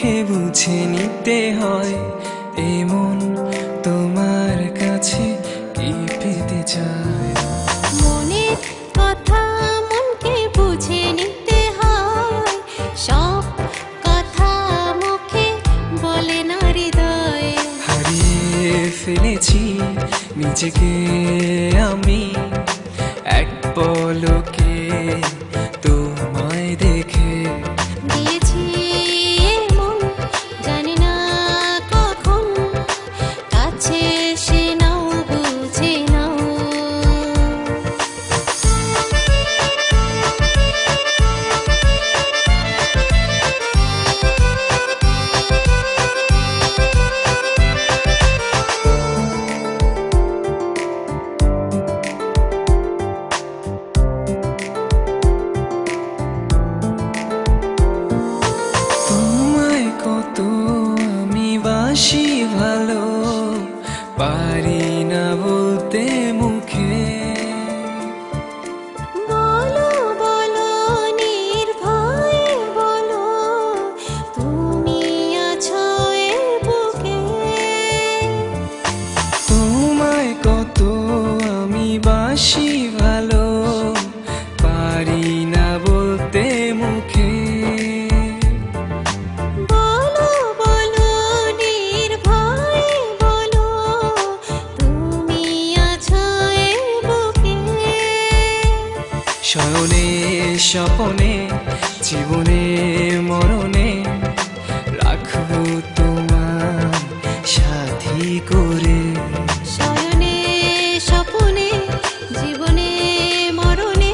দেখে বুঝে নিতে হয় এমন তোমার কাছে কি পেতে চায়। মনের কথা মনকে বুঝে নিতে হয়, সব কথা মুখে বলে না হৃদয়। হারিয়ে ফেলেছি নিজেকে আমি এক পলকে তোমায় দেখে। দিয়েছি মন জানি না কখন, কাছে এসে নাও বুঝে নাও। তোমায় কত আমি বাসি ভালো, পারি না বলতে মুখে। বলো বলো নির্ভয়ে বলো, তুমি আছো এ বুকে। তোমায় কত আমি বাসি ভালো, পারি না বলতে মুখে। বলো বলো নির্ভয়ে বলো, তুমি আছো এ বুকে। শয়নে স্বপনে জীবনে মরণে রাখবো তোমার সাথী করে। শয়নে স্বপনে জীবনে মরণে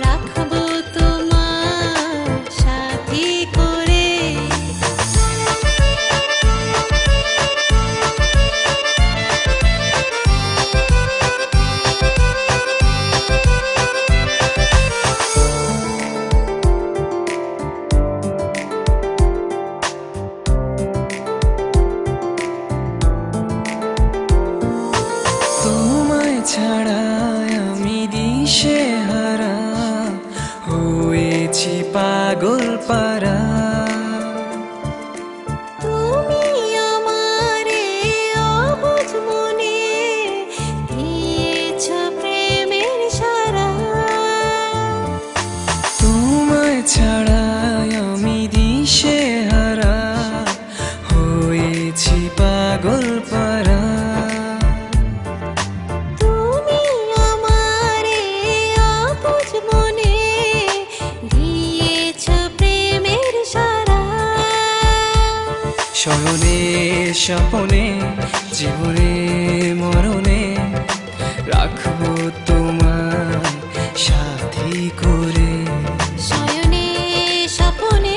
রাখবো তোমার সাথী করে। তোমায় ছাড়া আমি দিশেহারা হয়েছি পাগল পারা। তুমি আমারে অবুঝ মনে দিয়েছ প্রেমের সারা। তোমায় ছাড়া আমি দিশেহারা হয়েছি পাগল পারা। তুমি আমারে অবুঝ মনে দিয়েছ প্রেমের সারা। শয়নে স্বপনে জীবনে মরণে রাখবো তোমার সাথী করে। শয়নে স্বপনে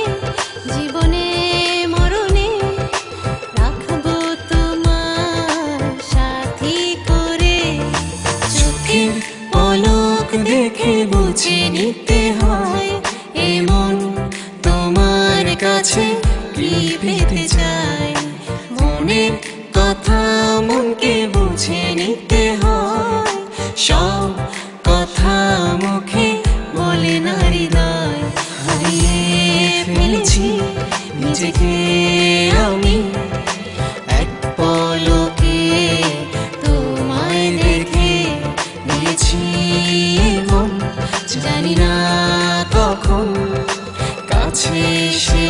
জীবনে মরণে রাখবো তোমার সাথী করে। চোখের পলক দেখে বুঝে নিতে হয় এমন তোমার কাছে কি পেতে চাই। মনের কথা মনকে বুঝে নিতে হয়, সব কথা মুখে বলে না হৃদয়। হারিয়ে ফেলেছি নিজেকে আমি এক পলকে তোমায় দেখে। দিয়েছি মন জানি না কখন, কাছে এসে